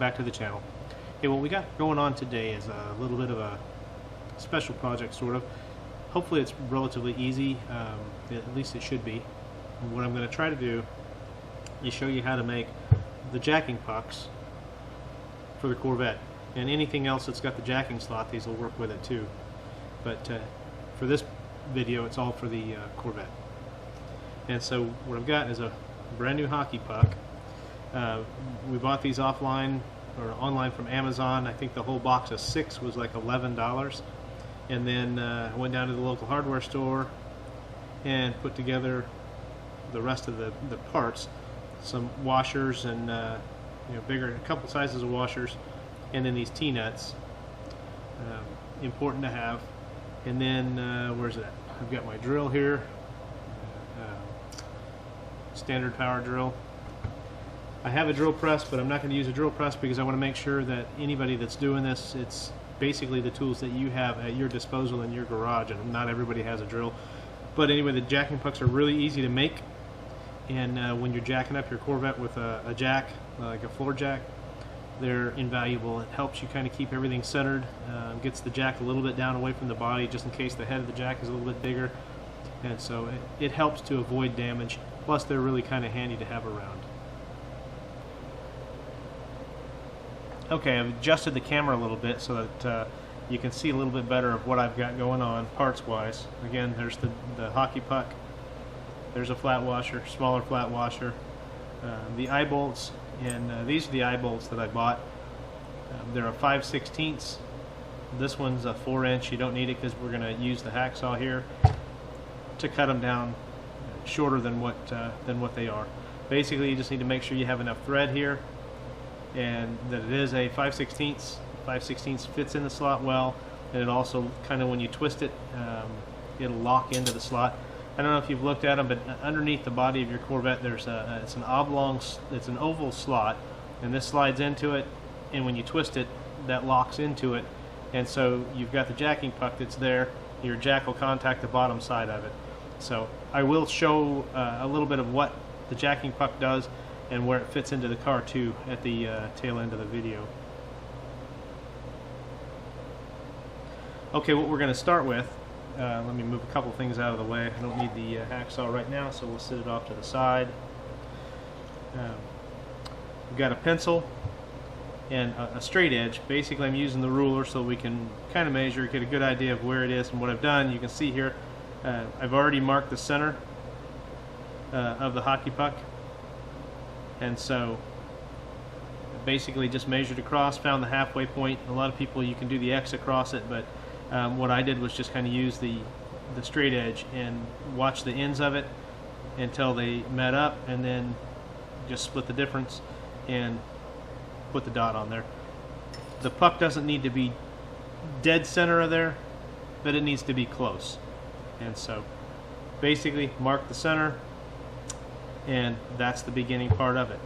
back to the channel. Okay, what we got going on today is a little bit of a special project, sort of. Hopefully it's relatively easy, at least it should be. And what I'm going to try to do is show you how to make the jacking pucks for the Corvette. And anything else that's got the jacking slot, these will work with it too. But for this video, it's all for the Corvette. And so what I've got is a brand new hockey puck. We bought these offline or online from Amazon. I think the whole box of 6 was like $11. And then I went down to the local hardware store and put together the rest of the parts, some washers and a couple sizes of washers, and then these T-nuts, important to have. And then where's it at? I've got my drill here, standard power drill. I have a drill press, but I'm not going to use a drill press because I want to make sure that anybody that's doing this, it's basically the tools that you have at your disposal in your garage, and not everybody has a drill. But anyway, the jacking pucks are really easy to make, and when you're jacking up your Corvette with a jack, like a floor jack, they're invaluable. It helps you kind of keep everything centered, gets the jack a little bit down away from the body just in case the head of the jack is a little bit bigger, and so it helps to avoid damage. Plus they're really kind of handy to have around. Okay, I've adjusted the camera a little bit so that you can see a little bit better of what I've got going on parts wise. Again, there's the hockey puck, there's a flat washer, smaller flat washer, the eye bolts, and these are the eye bolts that I bought. They're a 5/16. This one's a 4-inch. You don't need it because we're going to use the hacksaw here to cut them down shorter than what they are. Basically, you just need to make sure you have enough thread here, and that it is a 5/16. 5/16 fits in the slot well, and it also kind of, when you twist it, it'll lock into the slot. I don't know if you've looked at them, but underneath the body of your Corvette, there's it's an oval slot, and this slides into it, and when you twist it, that locks into it, and so you've got the jacking puck that's there. Your jack will contact the bottom side of it. So I will show a little bit of what the jacking puck does and where it fits into the car too at the tail end of the video. Okay, what we're going to start with, let me move a couple things out of the way. I don't need the hacksaw right now, so we'll set it off to the side. We've got a pencil and a straight edge. Basically, I'm using the ruler so we can kind of measure, get a good idea of where it is. And what I've done, you can see here, I've already marked the center of the hockey puck, and so basically just measured across, found the halfway point. A lot of people, you can do the X across it, but what I did was just kind of use the straight edge and watch the ends of it until they met up, and then just split the difference and put the dot on there. The puck doesn't need to be dead center of there, but it needs to be close. And so basically mark the center, and that's the beginning part of it.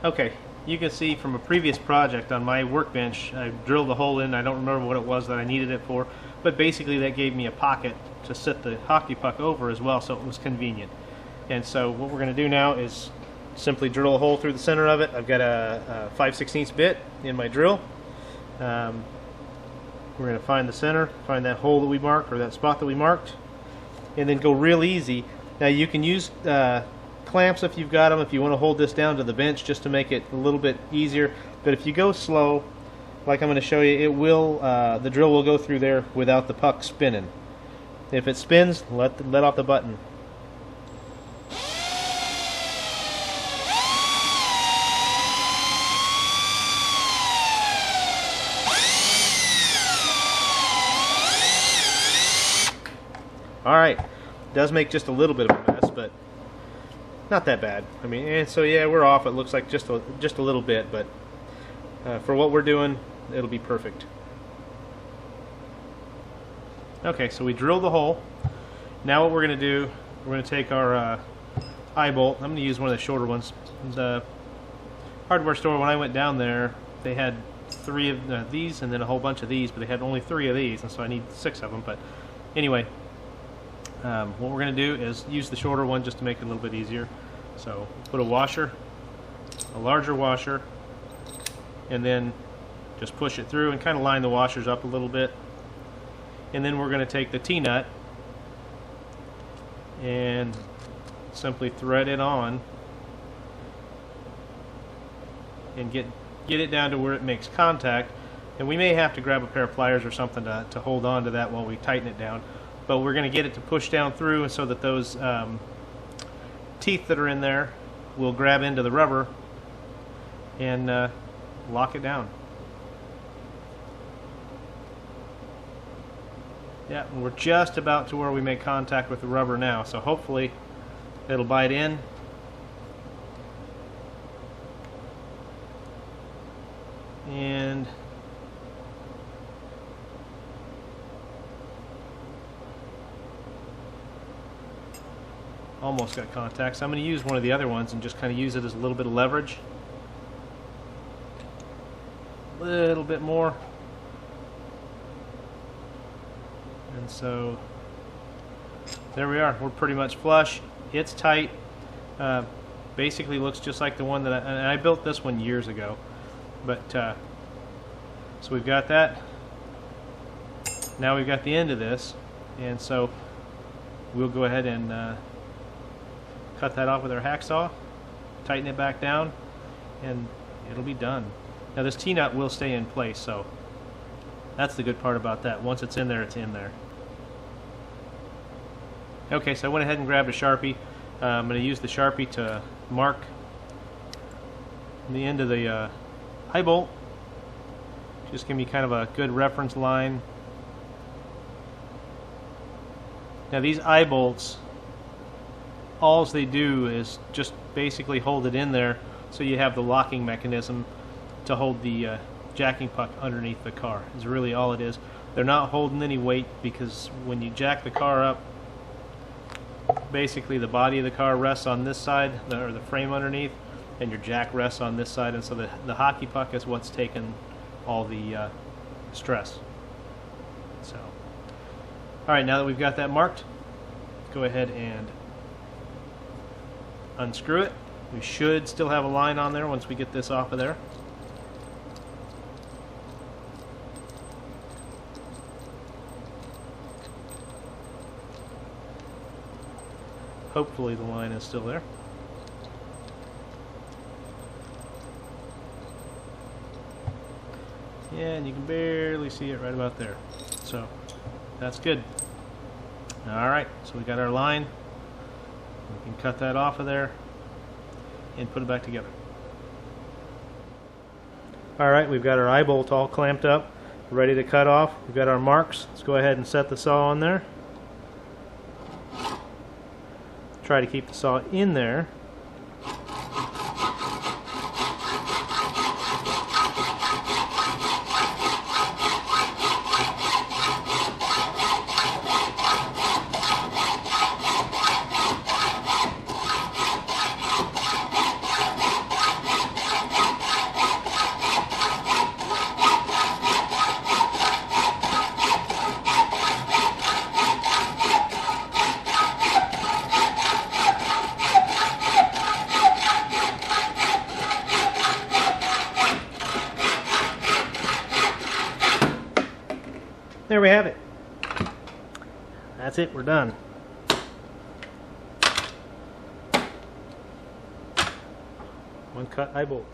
Okay, you can see from a previous project on my workbench, I drilled a hole in. I don't remember what it was that I needed it for, but basically that gave me a pocket to set the hockey puck over as well, so it was convenient. And so what we're going to do now is simply drill a hole through the center of it. I've got a 5/16 bit in my drill. We're going to find the center, find that hole that we marked, or that spot that we marked, and then go real easy. Now you can use clamps if you've got them, if you want to hold this down to the bench just to make it a little bit easier. But if you go slow, like I'm going to show you, it will the drill will go through there without the puck spinning. If it spins, let off the button. Alright, does make just a little bit of a mess, but not that bad. I mean, and so yeah, we're off. It looks like just a little bit, but for what we're doing, it'll be perfect. Okay, so we drilled the hole. Now what we're going to do, we're going to take our eye bolt. I'm going to use one of the shorter ones. The hardware store, when I went down there, they had 3 of these and then a whole bunch of these, but they had only 3 of these, and so I need 6 of them. But anyway, what we're going to do is use the shorter one just to make it a little bit easier. So put a washer a larger washer, and then just push it through and kind of line the washers up a little bit. And then we're going to take the T-nut and simply thread it on and get it down to where it makes contact. And we may have to grab a pair of pliers or something to hold on to that while we tighten it down. But we're going to get it to push down through so that those teeth that are in there will grab into the rubber and lock it down. Yeah, we're just about to where we make contact with the rubber now, so hopefully it'll bite in. And almost got contact, so I'm going to use one of the other ones and just kind of use it as a little bit of leverage. A little bit more. And so there we are. We're pretty much flush. It's tight. Basically looks just like the one that I built this one years ago. But so we've got that. Now we've got the end of this, and so we'll go ahead and cut that off with our hacksaw, tighten it back down, and it'll be done. Now this T-nut will stay in place, so that's the good part about that. Once it's in there, it's in there. Okay, so I went ahead and grabbed a Sharpie. I'm going to use the Sharpie to mark the end of the eyebolt. Just give me kind of a good reference line. Now these eyebolts, all they do is just basically hold it in there so you have the locking mechanism to hold the jacking puck underneath the car. Is really all it is. They're not holding any weight, because when you jack the car up, basically the body of the car rests on this side, or the frame underneath, and your jack rests on this side, and so the hockey puck is what's taking all the stress. So, alright, now that we've got that marked, go ahead and unscrew it. We should still have a line on there once we get this off of there. Hopefully the line is still there. Yeah, and you can barely see it right about there. So that's good. Alright, so we got our line. We can cut that off of there and put it back together. Alright, we've got our eye bolt all clamped up, ready to cut off. We've got our marks. Let's go ahead and set the saw on there. Try to keep the saw in there. There we have it. That's it, we're done. One cut eye bolt.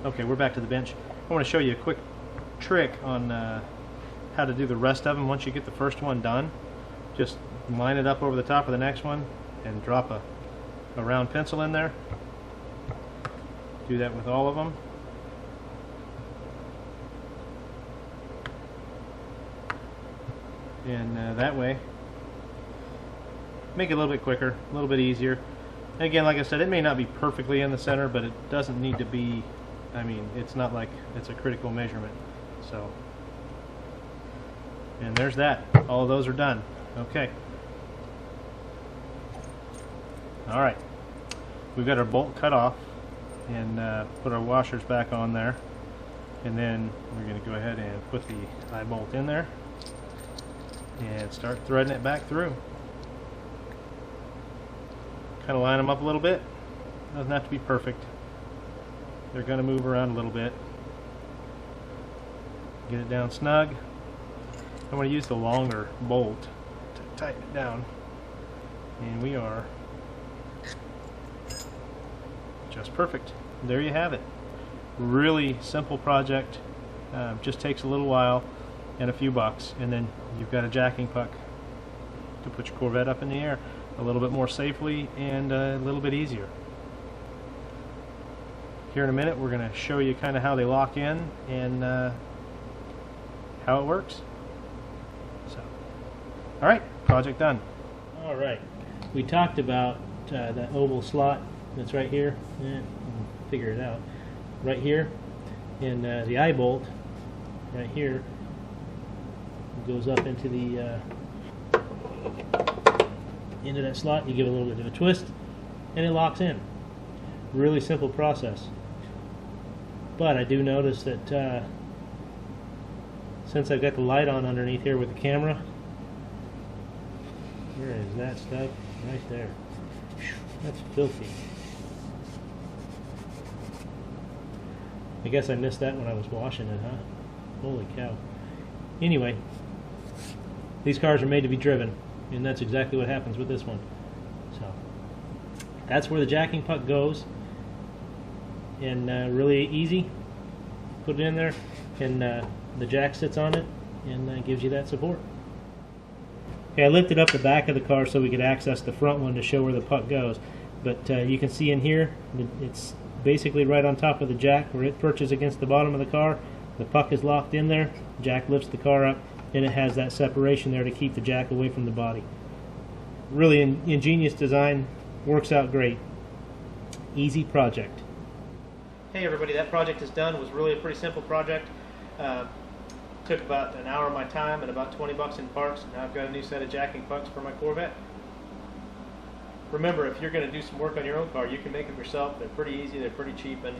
Okay, we're back to the bench. I want to show you a quick trick on how to do the rest of them. Once you get the first one done, just line it up over the top of the next one and drop a round pencil in there. Do that with all of them. And that way, make it a little bit quicker, a little bit easier. And again, like I said, it may not be perfectly in the center, but it doesn't need to be, I mean, it's not like it's a critical measurement. So, and there's that. All of those are done. Okay. Alright. We've got our bolt cut off and put our washers back on there. And then we're going to go ahead and put the eye bolt in there and start threading it back through. Kind of line them up a little bit, Doesn't have to be perfect. They're going to move around a little bit. Get it down snug. I'm going to use the longer bolt to tighten it down. And we are just perfect. There you have it. Really simple project. Just takes a little while and a few bucks, and then you've got a jacking puck to put your Corvette up in the air a little bit more safely and a little bit easier. Here in a minute we're going to show you kind of how they lock in and how it works. So, alright, project done. Alright, we talked about that oval slot that's right here. Figure it out. Right here, and the eye bolt right here goes up into the into that slot. You give it a little bit of a twist and it locks in. Really simple process. But I do notice that since I've got the light on underneath here with the camera, where is that stuff? Right there. That's filthy. I guess I missed that when I was washing it, huh? Holy cow. Anyway, these cars are made to be driven, and that's exactly what happens with this one. So, that's where the jacking puck goes, and really easy. Put it in there, and the jack sits on it, and gives you that support. Okay, I lifted up the back of the car so we could access the front one to show where the puck goes, but you can see in here, it's basically right on top of the jack where it perches against the bottom of the car. The puck is locked in there, jack lifts the car up, and it has that separation there to keep the jack away from the body. Really ingenious design, works out great. Easy project. Hey everybody, that project is done. It was really a pretty simple project. Took about an hour of my time and about 20 bucks in parts. Now I've got a new set of jacking pucks for my Corvette. Remember, if you're going to do some work on your own car, you can make them yourself. They're pretty easy, they're pretty cheap, and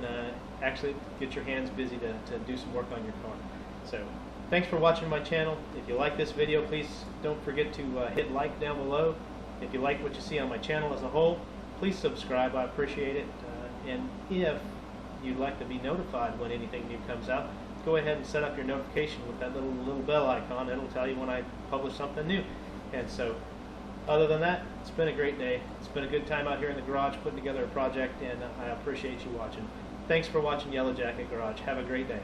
actually get your hands busy to do some work on your car. So, thanks for watching my channel. If you like this video, please don't forget to hit like down below. If you like what you see on my channel as a whole, please subscribe. I appreciate it. And if you'd like to be notified when anything new comes out, go ahead and set up your notification with that little bell icon. It'll tell you when I publish something new. And so, other than that, it's been a great day. It's been a good time out here in the garage putting together a project, and I appreciate you watching. Thanks for watching Yellow Jacket Garage. Have a great day.